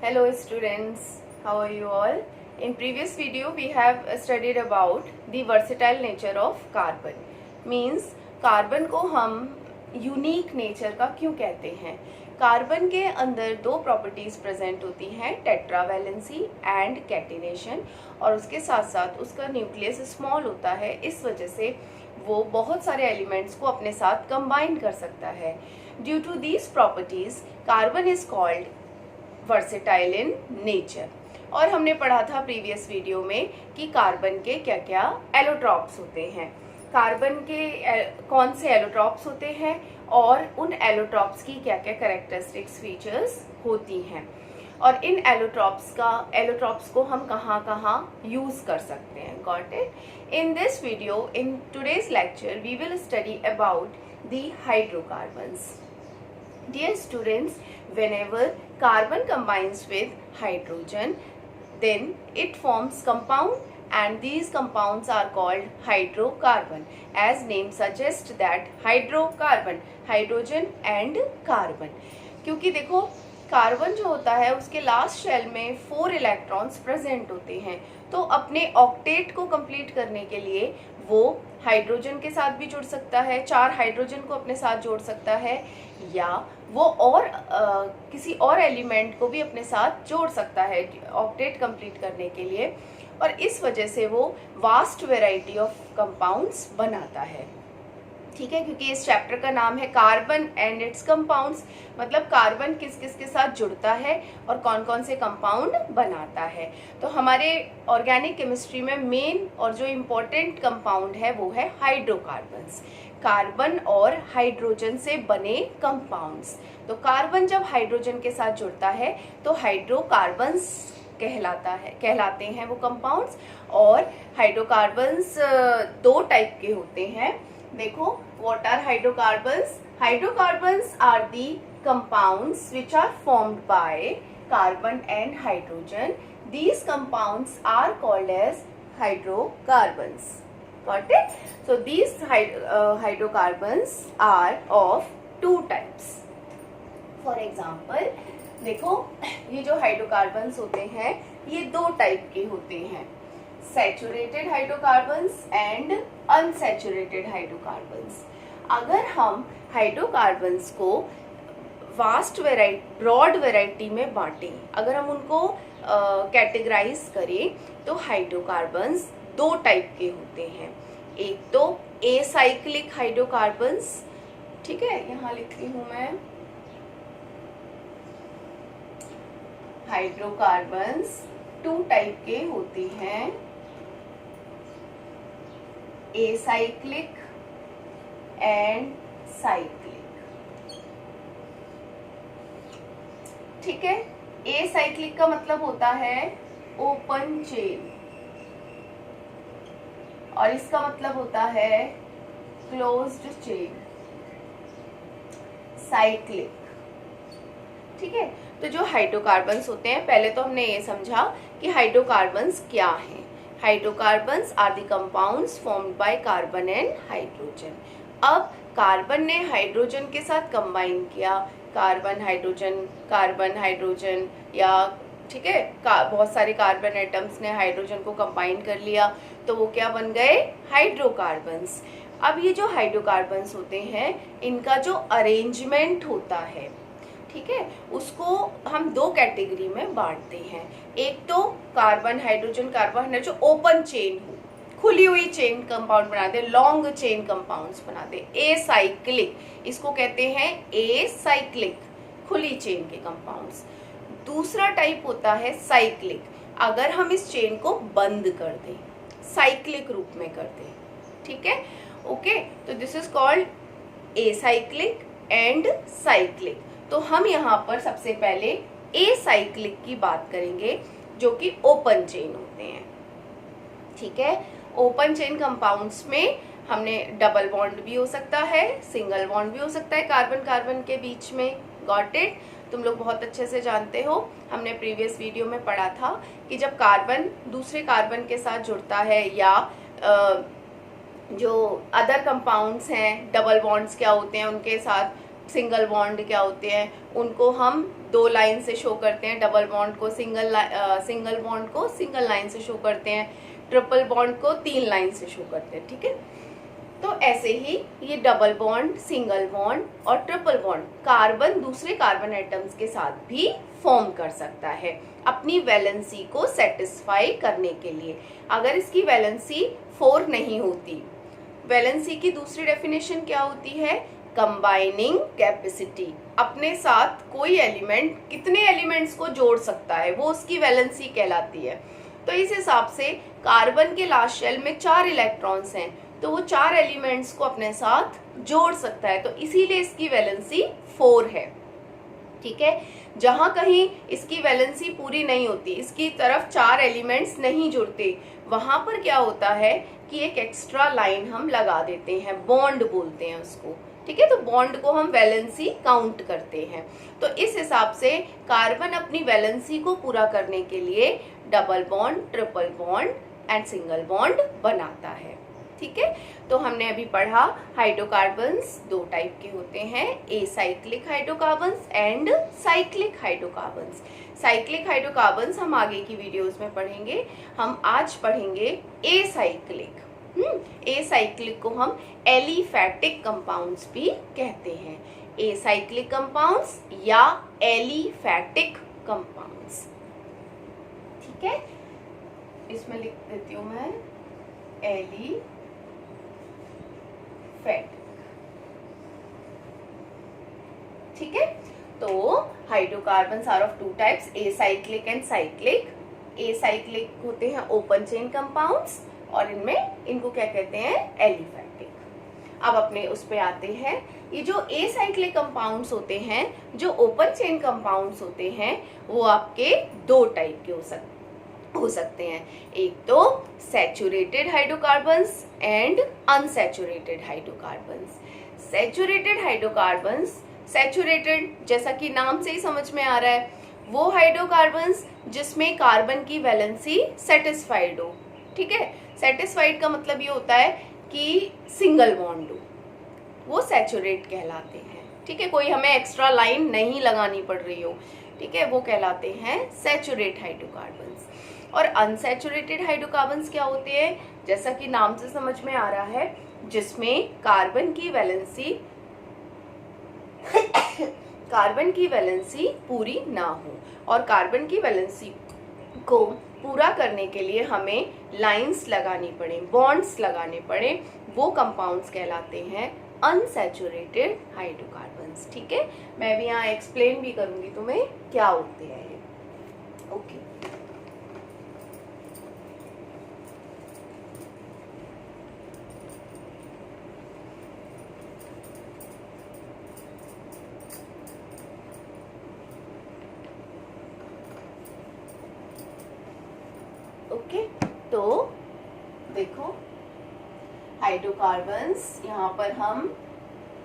Hello students, how are you all? In previous video we have studied about the versatile nature of carbon. Means carbon को हम unique nature का क्यों कहते हैं। Carbon के अंदर दो प्रॉपर्टीज प्रेजेंट होती हैं, टेट्रावैलेंसी एंड कैटिनेशन, और उसके साथ साथ उसका न्यूक्लियस स्मॉल होता है। इस वजह से वो बहुत सारे एलिमेंट्स को अपने साथ कंबाइन कर सकता है। Due to these properties carbon is called versatile in nature. और हमने पढ़ा था प्रीवियस वीडियो में कि कार्बन के क्या क्या एलोट्रॉप्स होते हैं, कार्बन के कौन से एलोट्रॉप्स होते हैं और उन एलोट्रॉप्स की क्या क्या कैरेक्टरिस्टिक्स फीचर्स होती हैं, और इन एलोट्रॉप्स को हम कहाँ कहाँ यूज कर सकते हैं। Got it? In this video, in today's lecture we will study about the hydrocarbons. Dear students, whenever carbon combines with hydrogen, then it forms compound and these compounds are called hydrocarbon. As name suggests that hydrocarbon, hydrogen and carbon. क्योंकि देखो carbon जो होता है उसके last shell में 4 electrons present होते हैं, तो अपने ऑक्टेट को कंप्लीट करने के लिए वो हाइड्रोजन के साथ भी जुड़ सकता है, 4 हाइड्रोजन को अपने साथ जोड़ सकता है, या वो और किसी और एलिमेंट को भी अपने साथ जोड़ सकता है ऑक्टेट कंप्लीट करने के लिए, और इस वजह से वो वास्ट वैरायटी ऑफ कंपाउंड्स बनाता है। ठीक है, क्योंकि इस चैप्टर का नाम है कार्बन एंड इट्स कंपाउंड्स, मतलब कार्बन किस किस के साथ जुड़ता है और कौन कौन से कंपाउंड बनाता है। तो हमारे ऑर्गेनिक केमिस्ट्री में मेन और जो इम्पोर्टेंट कंपाउंड है वो है हाइड्रोकार्बन्स, कार्बन और हाइड्रोजन से बने कंपाउंड्स। तो कार्बन जब हाइड्रोजन के साथ जुड़ता है तो हाइड्रोकार्बन्स कहलाते हैं वो कंपाउंड्स। और हाइड्रोकार्बन्स 2 टाइप के होते हैं। देखो, what are hydrocarbons? Hydrocarbons are the compounds which are formed by carbon and hydrogen. These compounds are called as hydrocarbons. Got it? So these hydrocarbons are of 2 types. For example, देखो ये जो hydrocarbons होते हैं ये 2 type के होते हैं, saturated hydrocarbons and unsaturated hydrocarbons. अगर हम हाइड्रोकार्बन्स को ब्रॉड वैरायटी में बांटें, अगर हम उनको कैटेगराइज करें, तो हाइड्रोकार्बन्स 2 टाइप के होते हैं। एक तो एसाइक्लिक हाइड्रोकार्बन्स, ठीक है, यहाँ लिखती हूँ मैं, हाइड्रोकार्बन्स 2 टाइप के होते हैं, एसाइक्लिक एंड साइक्लिक। ठीक है, एसाइक्लिक का मतलब होता है ओपन चेन, और इसका मतलब होता है क्लोज्ड चेन, साइक्लिक। ठीक है, तो जो हाइड्रोकार्बन्स होते हैं, पहले तो हमने ये समझा कि हाइड्रोकार्बन्स क्या हैं। Hydrocarbons are the compounds formed by carbon and hydrogen. अब कार्बन ने हाइड्रोजन के साथ कंबाइन किया, कार्बन हाइड्रोजन, या ठीक है, बहुत सारे कार्बन एटम्स ने हाइड्रोजन को कंबाइन कर लिया, तो वो क्या बन गए? हाइड्रोकार्बन्स। अब ये जो हाइड्रोकार्बन्स होते हैं इनका जो अरेंजमेंट होता है, ठीक है, उसको हम 2 कैटेगरी में बांटते हैं। एक तो कार्बन हाइड्रोजन जो ओपन चेन हो, खुली हुई चेन कंपाउंड बना दे, लॉन्ग चेन कंपाउंड्स बना दे, एसाइक्लिक, इसको कहते हैं एसाइक्लिक, खुली चेन के कंपाउंड्स। दूसरा टाइप होता है साइक्लिक, अगर हम इस चेन को बंद कर दें, साइक्लिक रूप में कर दें। ठीक है, ओके, तो this is called acyclic and cyclic. तो हम यहाँ पर सबसे पहले एसाइक्लिक की बात करेंगे, जो कि ओपन चेन होते हैं। ठीक है, ओपन चेन कंपाउंड्स में हमने डबल बॉन्ड भी हो सकता है, सिंगल बॉन्ड भी हो सकता है कार्बन कार्बन के बीच में। Got it? तुम लोग बहुत अच्छे से जानते हो, हमने प्रीवियस वीडियो में पढ़ा था कि जब कार्बन दूसरे कार्बन के साथ जुड़ता है, या जो अदर कंपाउंड्स हैं, डबल बॉन्ड्स क्या होते हैं उनके साथ, सिंगल बॉन्ड क्या होते हैं, उनको हम 2 लाइन से शो करते हैं, डबल बॉन्ड को सिंगल बॉन्ड को सिंगल लाइन से शो करते हैं, ट्रिपल बॉन्ड को 3 लाइन से शो करते हैं, ठीक है। तो ऐसे ही ये डबल बॉन्ड, सिंगल बॉन्ड और ट्रिपल बॉन्ड कार्बन दूसरे कार्बन एटम्स के साथ भी फॉर्म कर सकता है अपनी वैलेंसी को सेटिस्फाई करने के लिए। अगर इसकी वैलेंसी 4 नहीं होती, वैलेंसी की दूसरी डेफिनेशन क्या होती है? Combining capacity. अपने साथ कोई एलिमेंट कितने एलिमेंट्स को जोड़ सकता है, वो उसकी वैलेंसी कहलाती है। तो इस हिसाब से कार्बन के लास्ट शेल में 4 इलेक्ट्रॉन्स हैं, तो वो 4 एलिमेंट्स को अपने साथ जोड़ सकता है, तो इसीलिए इसकी वैलेंसी 4 है, ठीक है। जहां कहीं इसकी वैलेंसी पूरी नहीं होती, इसकी तरफ 4 एलिमेंट्स नहीं जुड़ते, वहां पर क्या होता है कि एक एक्स्ट्रा लाइन हम लगा देते हैं, बॉन्ड बोलते हैं उसको, ठीक है। तो बॉन्ड को हम वैलेंसी काउंट करते हैं। तो इस हिसाब से कार्बन अपनी वैलेंसी को पूरा करने के लिए double bond, triple bond and single bond बनाता है, ठीक है। तो हमने अभी पढ़ा हाइड्रोकार्बन्स 2 टाइप के होते हैं, acyclic hydrocarbons and cyclic hydrocarbons. Cyclic hydrocarbons हम आगे की वीडियोस में पढ़ेंगे। हम आज पढ़ेंगे एसाइक्लिक। एसाइक्लिक को हम एलिफैटिक कंपाउंड्स भी कहते हैं, एसाइक्लिक कंपाउंड्स या एलिफैटिक कंपाउंड्स, ठीक है। इसमें लिख देती हूं मैं एलिफैटिक, ठीक है। तो hydrocarbons are of 2 types, acyclic and cyclic. Acyclic होते हैं ओपन चेन कंपाउंड्स और इनको क्या कहते हैं? एलिफैटिक। अब अपने उस पे आते हैं, ये जो एसाइक्लिक कंपाउंड्स होते हैं, जो ओपन चेन कंपाउंड्स होते हैं, वो आपके 2 टाइप के हो सकते हैं। एक तो saturated hydrocarbons and unsaturated hydrocarbons. Saturated hydrocarbons, saturated जैसा कि नाम से ही समझ में आ रहा है, वो हाइड्रोकार्बन्स जिसमें कार्बन की वैलेंसी सेटिस्फाइड हो, ठीक है। सेटिस्फाइड का मतलब ये होता है कि सिंगल बॉन्ड हो, वो सैचुरेट कहलाते हैं, ठीक है। कोई हमें एक्स्ट्रा लाइन नहीं लगानी पड़ रही हो, ठीक है, वो कहलाते हैं सैचुरेट हाइड्रोकार्बन्स। और अनसैचुरेटेड हाइड्रोकार्बन्स क्या होते हैं? जैसा कि नाम से समझ में आ रहा है, जिसमें कार्बन की वैलेंसी पूरी ना हो, और कार्बन की वैलेंसी को पूरा करने के लिए हमें लाइंस लगानी पड़े, बॉन्ड्स लगाने पड़े, वो कंपाउंड्स कहलाते हैं अनसैचुरेटेड हाइड्रोकार्बन्स, ठीक है। मैं भी यहाँ एक्सप्लेन भी करूंगी तुम्हें क्या होते हैं ये, ओके। ओके, तो देखो हाइड्रोकार्बन्स, यहाँ पर हम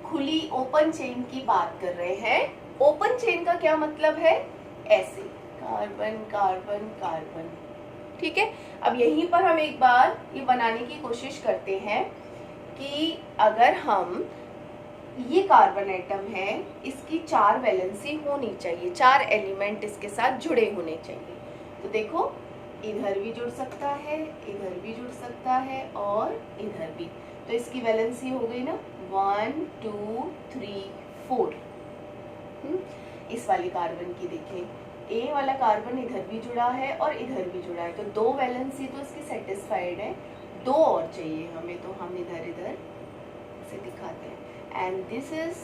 खुली ओपन चेन की बात कर रहे हैं। ओपन चेन का क्या मतलब है? ऐसे कार्बन कार्बन कार्बन, ठीक है। अब यहीं पर हम एक बार ये बनाने की कोशिश करते हैं कि अगर हम, ये कार्बन एटम है, इसकी 4 वैलेंसी होनी चाहिए, 4 एलिमेंट इसके साथ जुड़े होने चाहिए। तो देखो इधर भी जुड़ सकता है, इधर भी जुड़ सकता है और इधर भी, तो इसकी वैलेंसी हो गई ना 1 2 3 4। इस वाले कार्बन की देखें, ए वाला कार्बन इधर भी जुड़ा है और इधर भी जुड़ा है, तो 2 वैलेंसी तो इसकी सेटिस्फाइड है, 2 और चाहिए हमें, तो हम इधर इधर से दिखाते हैं। And this is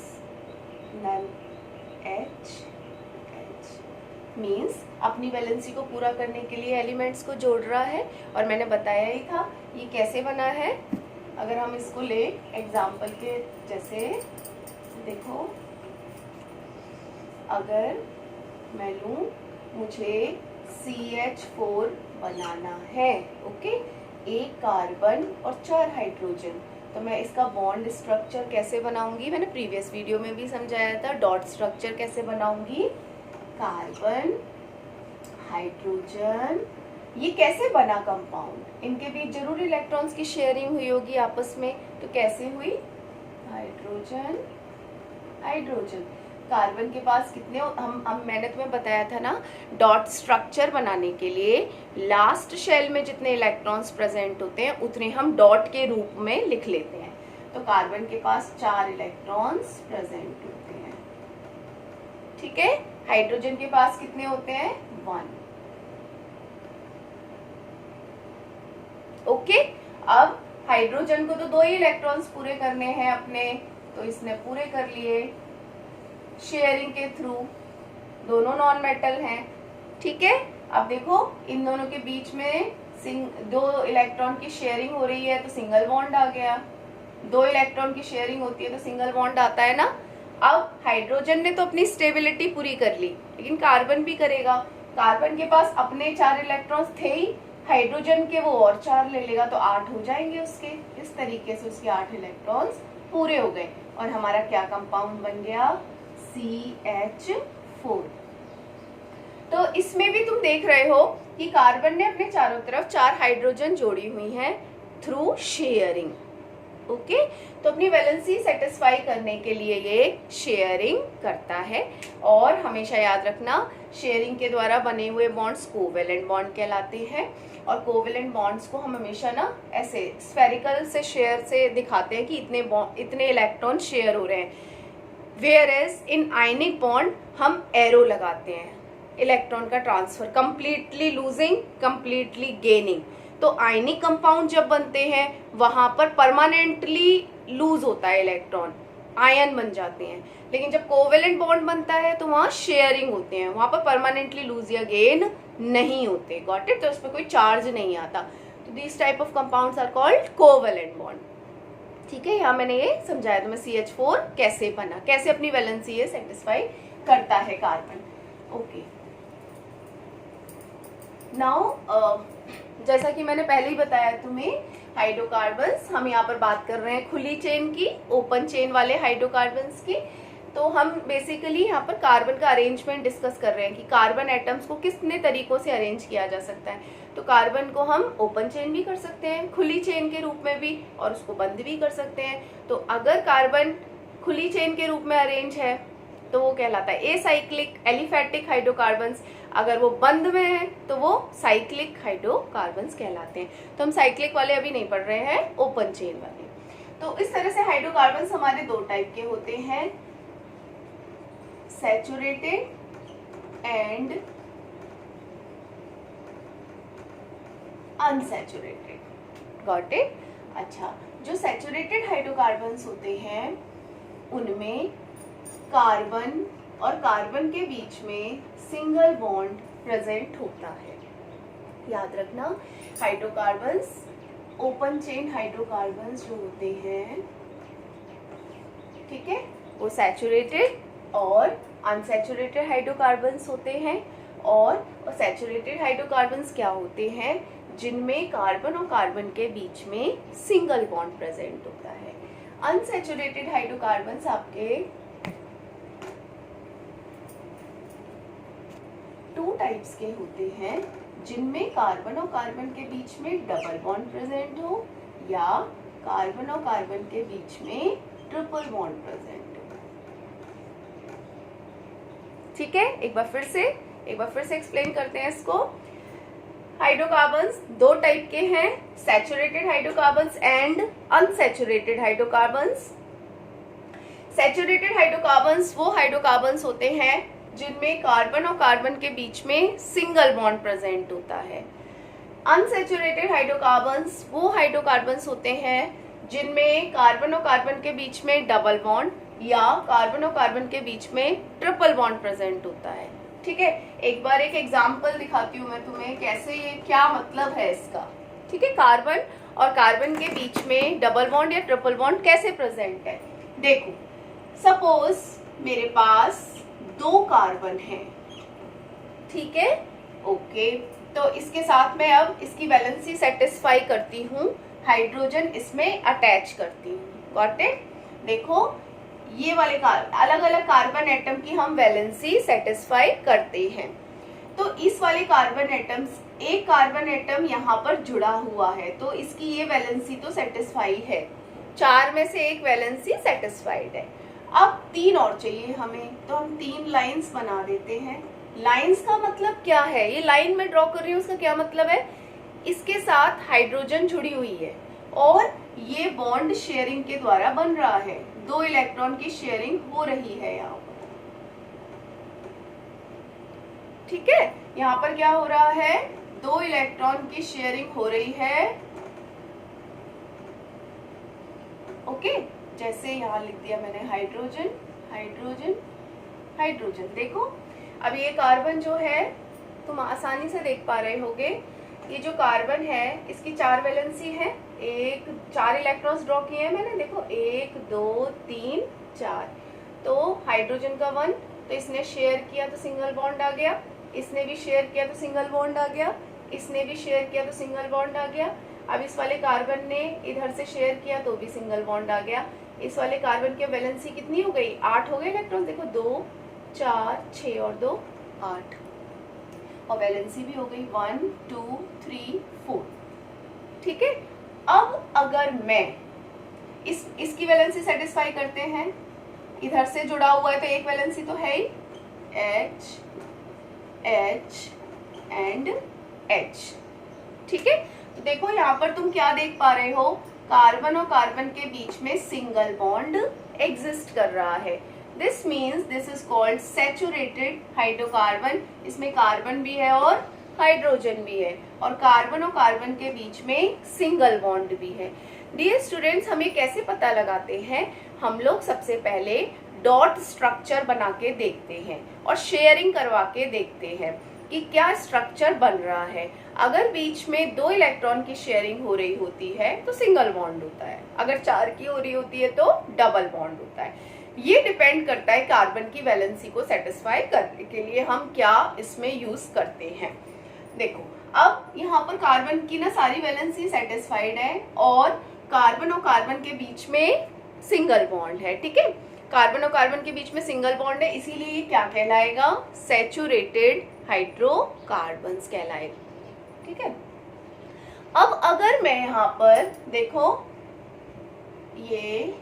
none H means अपनी वैलेंसी को पूरा करने के लिए एलिमेंट्स को जोड़ रहा है। और मैंने बताया ही था ये कैसे बना है। अगर हम इसको ले एग्जाम्पल के जैसे, देखो अगर मैं लूँ, मुझे CH4 बनाना है, ओके, 1 कार्बन और 4 हाइड्रोजन, तो मैं इसका बॉन्ड स्ट्रक्चर कैसे बनाऊंगी? मैंने प्रीवियस वीडियो में भी समझाया था। डॉट स्ट्रक्चर कैसे बनाऊंगी? कार्बन हाइड्रोजन, ये कैसे बना कंपाउंड? इनके बीच जरूर इलेक्ट्रॉन्स की शेयरिंग हुई होगी आपस में, तो कैसे हुई? हाइड्रोजन हाइड्रोजन, कार्बन के पास कितने, हम मैंने तुम्हें बताया था ना, डॉट स्ट्रक्चर बनाने के लिए लास्ट शेल में जितने इलेक्ट्रॉन्स प्रेजेंट होते हैं उतने हम डॉट के रूप में लिख लेते हैं। तो कार्बन के पास 4 इलेक्ट्रॉन्स प्रेजेंट होते हैं, ठीक है। हाइड्रोजन के पास कितने होते हैं? 1। ओके, अब हाइड्रोजन को तो 2 ही इलेक्ट्रॉन्स पूरे करने हैं अपने, तो इसने पूरे कर लिए शेयरिंग के थ्रू, दोनों नॉन मेटल हैं, ठीक है। अब देखो इन दोनों के बीच में 2 इलेक्ट्रॉन की शेयरिंग हो रही है तो सिंगल बॉन्ड आ गया, 2 इलेक्ट्रॉन की शेयरिंग होती है तो सिंगल बॉन्ड आता है ना। अब हाइड्रोजन ने तो अपनी स्टेबिलिटी पूरी कर ली, लेकिन कार्बन भी करेगा। कार्बन के पास अपने 4 इलेक्ट्रॉन्स थे ही, हाइड्रोजन के वो और 4 ले लेगा तो 8 हो जाएंगे उसके। इस तरीके से उसके 8 इलेक्ट्रॉन्स पूरे हो गए और हमारा क्या कंपाउंड बन गया? CH4। तो इसमें भी तुम देख रहे हो कि कार्बन ने अपने चारों तरफ 4 हाइड्रोजन जोड़ी हुई हैं थ्रू शेयरिंग। ओके, तो अपनी वैलेंसी सेटिस्फाई करने के लिए ये शेयरिंग करता है। और हमेशा याद रखना, शेयरिंग के द्वारा बने हुए बॉन्ड्स कोवेलेंट बॉन्ड कहलाते हैं। और कोवेलेंट बॉन्ड्स को हम हमेशा ना ऐसे स्फेरिकल से शेयर से दिखाते हैं कि इतने इलेक्ट्रॉन शेयर हो रहे हैं, whereas in ionic bond हम एरो लगाते हैं, इलेक्ट्रॉन का transfer, completely losing completely gaining. तो आयनिक कंपाउंड जब बनते हैं वहां पर परमानेंटली लूज होता है इलेक्ट्रॉन, आयन बन जाते हैं। लेकिन जब कोवेलेंट बॉन्ड बनता है तो वहां शेयरिंग होते हैं, वहां पर परमानेंटली लूज या गेन नहीं होते। Got it? तो उसमें कोई चार्ज नहीं आता। तो this type of compounds are called covalent bond, ठीक है। यहाँ मैंने ये समझाया तुम्हें CH4 कैसे बना, कैसे अपनी वैलेंसी ये सेटिस्फाई करता है कार्बन। ओके, नाउ जैसा कि मैंने पहले ही बताया तुम्हें, हाइड्रोकार्बन्स, हम यहाँ पर बात कर रहे हैं खुली चेन की, ओपन चेन वाले हाइड्रोकार्बन्स की। तो हम बेसिकली यहाँ पर कार्बन का अरेंजमेंट डिस्कस कर रहे हैं कि कार्बन एटम्स को कितने तरीकों से अरेंज किया जा सकता है। तो कार्बन को हम ओपन चेन भी कर सकते हैं, खुली चेन के रूप में भी, और उसको बंद भी कर सकते हैं। तो अगर कार्बन खुली चेन के रूप में अरेंज है तो वो कहलाता है एसाइक्लिक एलिफैटिक हाइड्रोकार्बन्स। अगर वो बंद में है तो वो साइक्लिक हाइड्रोकार्बन्स कहलाते हैं। तो हम साइक्लिक वाले अभी नहीं पढ़ रहे हैं, ओपन चेन वाले। तो इस तरह से हाइड्रोकार्बन्स हमारे 2 टाइप के होते हैं, saturated and unsaturated. Got it? अच्छा, जो सैचुरेटेड हाइड्रोकार्बन्स होते हैं उनमें कार्बन और कार्बन के बीच में सिंगल बॉन्ड प्रेजेंट होता है। याद रखना, हाइड्रोकार्बन्स, ओपन चेन हाइड्रोकार्बन्स जो होते हैं, ठीक है, वो सैचुरेटेड और अनसैचुरेटेड हाइड्रोकार्बन्स होते हैं। और सैचुरेटेड हाइड्रोकार्बन्स क्या होते हैं? जिनमें कार्बन और कार्बन के बीच में सिंगल बॉन्ड प्रेजेंट होता है। अनसैचुरेटेड हाइड्रोकार्बन्स आपके 2 टाइप्स के होते हैं, जिनमें कार्बन और कार्बन के बीच में डबल बॉन्ड प्रेजेंट हो या कार्बन और कार्बन के बीच में ट्रिपल बॉन्ड प्रेजेंट हो। ठीक है, एक बार फिर से एक्सप्लेन करते हैं इसको। हाइड्रोकार्बन्स 2 टाइप के हैं, saturated hydrocarbons and unsaturated hydrocarbons. Saturated hydrocarbons वो हाइड्रोकार्बन्स होते हैं जिनमें कार्बन और कार्बन के बीच में सिंगल बॉन्ड प्रेजेंट होता है। अनसैचुरेटेड हाइड्रोकार्बन्स वो हाइड्रोकार्बन्स होते हैं जिनमें कार्बन और कार्बन के बीच में डबल बॉन्ड या कार्बन और कार्बन के बीच में ट्रिपल बॉन्ड प्रेजेंट होता है। ठीक है, एक बार एक एग्जांपल दिखाती हूँ मैं तुम्हें कैसे, ये क्या मतलब है इसका। ठीक है, कार्बन और कार्बन के बीच में डबल बॉन्ड या ट्रिपल बॉन्ड कैसे प्रेजेंट है। देखो, सपोज मेरे पास 2 कार्बन है, ठीक है, ओके। तो इसके साथ में अब इसकी वैलेंसी सेटिस्फाई करती हूँ, हाइड्रोजन इसमें अटैच करती हूँ। Got it? देखो, ये वाले अलग अलग कार्बन एटम की हम वैलेंसी सेटिस्फाई करते हैं। तो इस वाले कार्बन एटम्स, एक कार्बन एटम यहाँ पर जुड़ा हुआ है तो इसकी ये वैलेंसी तो सेटिस्फाई है, 4 में से एक वैलेंसी सेटिस्फाइड है। अब 3 और चाहिए हमें, तो हम 3 लाइंस बना देते हैं। लाइंस का मतलब क्या है, ये लाइन में ड्रॉ कर रही हूँ, उसका क्या मतलब है, इसके साथ हाइड्रोजन जुड़ी हुई है और ये बॉन्ड शेयरिंग के द्वारा बन रहा है, 2 इलेक्ट्रॉन की शेयरिंग हो रही है यहाँ पर। ठीक है, यहाँ पर क्या हो रहा है, 2 इलेक्ट्रॉन की शेयरिंग हो रही है। ओके, जैसे यहाँ लिख दिया मैंने हाइड्रोजन हाइड्रोजन हाइड्रोजन। देखो अब ये कार्बन जो है तुम आसानी से देख पा रहे होगे, ये जो कार्बन है इसकी 4 वैलेंसी है, 4 इलेक्ट्रॉन्स ड्रॉ किए हैं मैंने, देखो 1 2 3 4। तो हाइड्रोजन का 1, तो इसने शेयर किया तो सिंगल बॉन्ड आ गया, इसने भी शेयर किया तो सिंगल बॉन्ड आ गया, इसने भी शेयर किया तो सिंगल बॉन्ड आ गया। अब इस वाले कार्बन ने इधर से शेयर किया तो भी सिंगल बॉन्ड आ गया। इस वाले कार्बन की वैलेंसी कितनी हो गई, 8 हो गए इलेक्ट्रॉन, देखो 2 4 6 और 2 8, और वैलेंसी भी हो गई 1 2 3 4। ठीक है, अब अगर मैं इसकी वैलेंसी सेटिस्फाई करते हैं, इधर से जुड़ा हुआ है तो एक वैलेंसी तो है ही, H H एंड H। ठीक है, तो देखो यहाँ पर तुम क्या देख पा रहे हो, कार्बन और कार्बन के बीच में सिंगल बॉन्ड एग्जिस्ट कर रहा है। This means this is called saturated hydrocarbon. इसमें कार्बन भी है और हाइड्रोजन भी है, और कार्बन और कार्बन के बीच में सिंगल बॉन्ड भी है। डियर स्टूडेंट्स, हम ये कैसे पता लगाते हैं, हम लोग सबसे पहले डॉट स्ट्रक्चर बना के देखते हैं और शेयरिंग करवा के देखते हैं कि क्या स्ट्रक्चर बन रहा है। अगर बीच में 2 इलेक्ट्रॉन की शेयरिंग हो रही होती है तो सिंगल बॉन्ड होता है, अगर 4 की हो रही होती है तो डबल बॉन्ड होता है। ये डिपेंड करता है कार्बन की वैलेंसी को सेटिस्फाई करने के लिए हम क्या इसमें यूज करते हैं। देखो अब यहाँ पर कार्बन की ना सारी वैलेंसी सेटिस्फाइड है और कार्बन के बीच में सिंगल बॉन्ड है। ठीक है, कार्बन और कार्बन के बीच में सिंगल बॉन्ड है, इसीलिए ये क्या कहलाएगा, सैचुरेटेड हाइड्रोकार्बन्स कहलाएगा। ठीक है, अब अगर मैं यहाँ पर देखो ये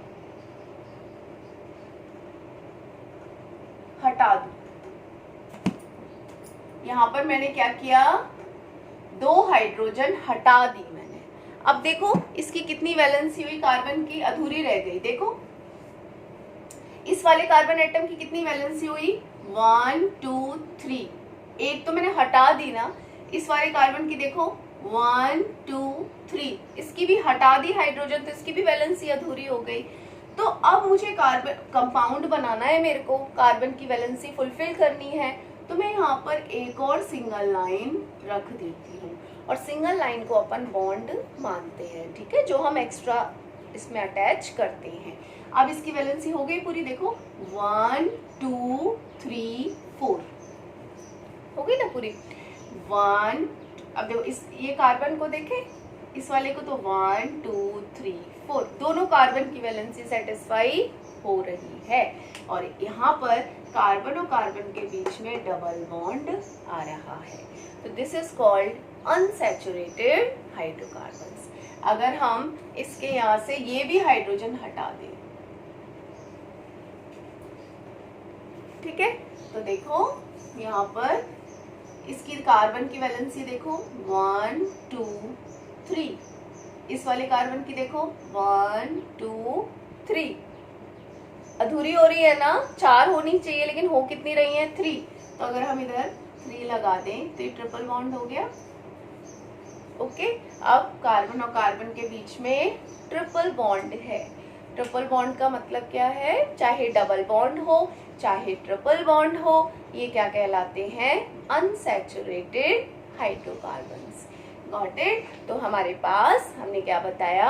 हटा दूं, यहाँ पर मैंने क्या किया, 2 हाइड्रोजन हटा दी मैंने। अब देखो इसकी कितनी वैलेंसी हुई, कार्बन की अधूरी रह गई। देखो इस वाले कार्बन एटम की कितनी वैलेंसी हुई, 1 2 3, एक तो मैंने हटा दी ना। इस वाले कार्बन की देखो 1 2 3, इसकी भी हटा दी हाइड्रोजन, तो इसकी भी वैलेंसी अधूरी हो गई। तो अब मुझे कार्बन कंपाउंड बनाना है, मेरे को कार्बन की वैलेंसी फुलफिल करनी है, तो मैं यहाँ पर एक और सिंगल लाइन रख देती हूँ, और सिंगल लाइन को अपन बॉन्ड मानते हैं। ठीक है, जो हम एक्स्ट्रा इसमें अटैच करते हैं। अब इसकी वैलेंसी हो गई पूरी, देखो 1 2 3 4 हो गई ना पूरी, 1। अब देखो ये कार्बन को देखें, इस वाले को, तो 1 2 3 4, दोनों कार्बन की वैलेंसी सेटिस्फाई हो रही है, और यहाँ पर कार्बन और कार्बन के बीच में डबल बॉन्ड आ रहा है। तो this is called unsaturated hydrocarbons. अगर हम इसके यहाँ से ये भी हाइड्रोजन हटा दें, ठीक है, तो देखो यहाँ पर इसकी कार्बन की वैलेंसी देखो 1 2 3, इस वाले कार्बन की देखो 1 2 3, अधूरी हो रही है ना, 4 होनी चाहिए लेकिन हो कितनी रही है, 3। तो अगर हम इधर 3 लगा दें तो ये ट्रिपल बॉन्ड हो गया। ओके, अब कार्बन और कार्बन के बीच में ट्रिपल बॉन्ड है। ट्रिपल बॉन्ड का मतलब क्या है, चाहे डबल बॉन्ड हो चाहे ट्रिपल बॉन्ड हो, ये क्या कहलाते हैं, अनसैचुरेटेड हाइड्रोकार्बन्स। Got it. तो हमारे पास हमने क्या बताया,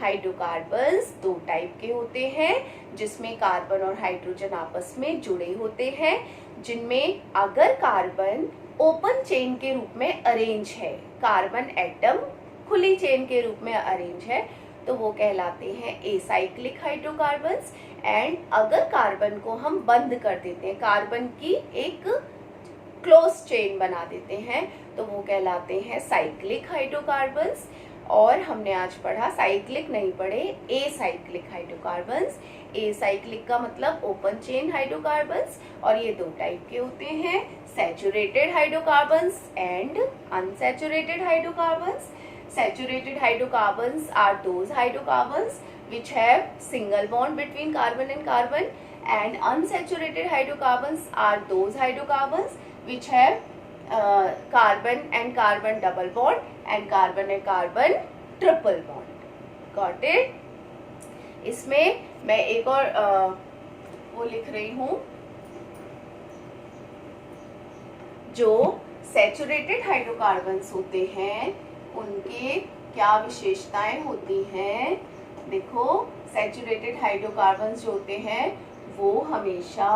हाइड्रोकार्बन्स 2 टाइप के होते हैं, जिसमें कार्बन और हाइड्रोजन आपस में जुड़े होते हैं, जिनमें अगर कार्बन ओपन चेन के रूप में अरेंज है, कार्बन एटम खुली चेन के रूप में अरेंज है, तो वो कहलाते हैं एसाइक्लिक हाइड्रोकार्बन्स। एंड अगर कार्बन को हम बंद कर देते हैं, कार्बन की एक क्लोज चेन बना देते हैं, तो वो कहलाते हैं साइक्लिक हाइड्रोकार्बन्स। और हमने आज पढ़ा, साइक्लिक नहीं पढ़े, एसाइक्लिक हाइड्रोकार्बन्स। एसाइक्लिक का मतलब ओपन चेन हाइड्रोकार्बन्स, और ये दो टाइप के होते हैं, saturated hydrocarbons and unsaturated hydrocarbons. Saturated hydrocarbons are those hydrocarbons which have single bond between carbon and carbon, and unsaturated hydrocarbons are those hydrocarbons which have carbon and carbon double bond and carbon and carbon triple bond. Got it? इसमें मैं एक और वो लिख रही हूँ, जो saturated hydrocarbons होते हैं उनके क्या विशेषताएं होती हैं। देखो, सैचुरेटेड हाइड्रोकार्बन्स जो होते हैं वो हमेशा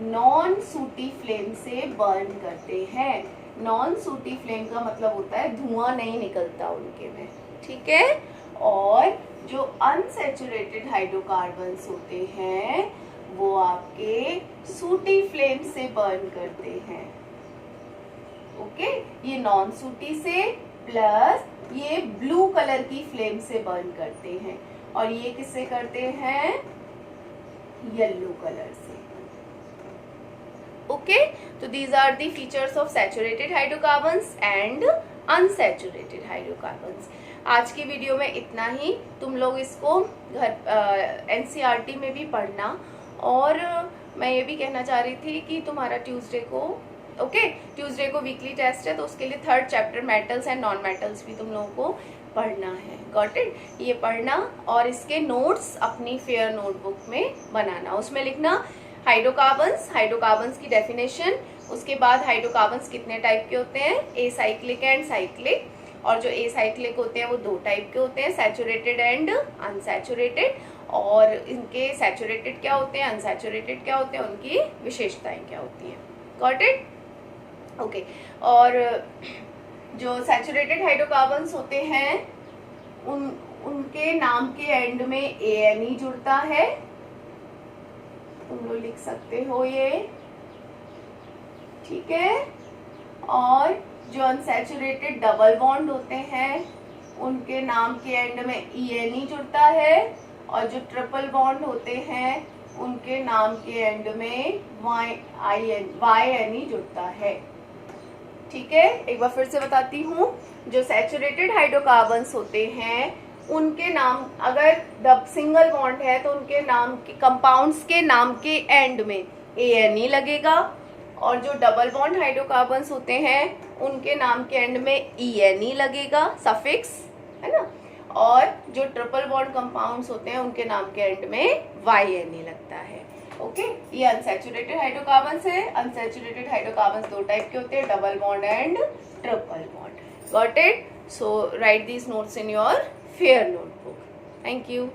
नॉन सूटी फ्लेम से बर्न करते हैं। नॉन सूटी फ्लेम का मतलब होता है धुआं नहीं निकलता उनके में, ठीक है। और जो अनसैचुरेटेड हाइड्रोकार्बन्स होते हैं वो आपके सूटी फ्लेम से बर्न करते हैं। ओके, ये नॉन सूटी से प्लस ये ब्लू कलर की फ्लेम से बर्न करते हैं, और ये किससे करते हैं, येलो कलर से। ओके, तो these are the features of saturated hydrocarbons and unsaturated hydrocarbons. आज की वीडियो में इतना ही। तुम लोग इसको घर एनसीईआरटी में भी पढ़ना, और मैं ये भी कहना चाह रही थी कि तुम्हारा ट्यूसडे को वीकली टेस्ट है, तो उसके लिए 3rd chapter metals and non metals भी तुम लोगों को पढ़ना है। Got it? ये पढ़ना और इसके नोट्स अपनी फेयर नोटबुक में बनाना। उसमें लिखना हाइड्रोकार्बन्स की डेफिनेशन, उसके बाद हाइड्रोकार्बन्स कितने टाइप के होते हैं, एसाइक्लिक एंड साइक्लिक, और जो एसाइक्लिक होते हैं वो दो टाइप के होते हैं, सैचुरेटेड एंड अनसैचुरेटेड, और इनके सैचुरेटेड क्या होते हैं, अनसैचुरेटेड क्या होते हैं, उनकी विशेषताएं क्या होती हैं। Got it? ओके, और जो सैचुरेटेड हाइड्रोकार्बन्स होते हैं उनके नाम के एंड में ANE जुड़ता है, तुम लोग लिख सकते हो ये, ठीक है। और जो अनसैचुरेटेड डबल बॉन्ड होते हैं उनके नाम के एंड में ENE जुड़ता है, और जो ट्रिपल बॉन्ड होते हैं उनके नाम के एंड में YNE जुड़ता है, ठीक है। एक बार फिर से बताती हूँ, जो सैचुरेटेड हाइड्रोकार्बन्स होते हैं उनके नाम, अगर सिंगल बॉन्ड है तो उनके नाम के कंपाउंड्स के नाम के एंड में ANE लगेगा, और जो डबल बॉन्ड हाइड्रोकार्बन्स होते हैं उनके नाम के एंड में ENE लगेगा, सफिक्स है ना, और जो ट्रिपल बॉन्ड कंपाउंड्स होते हैं उनके नाम के एंड में YNE लगता है। ओके, ये अनसैचुरेटेड हाइड्रोकार्बन्स है। अनसैचुरेटेड हाइड्रोकार्बन्स दो टाइप के होते हैं, double bond and triple bond. Got it? So right these notes in your fair notebook. Thank you.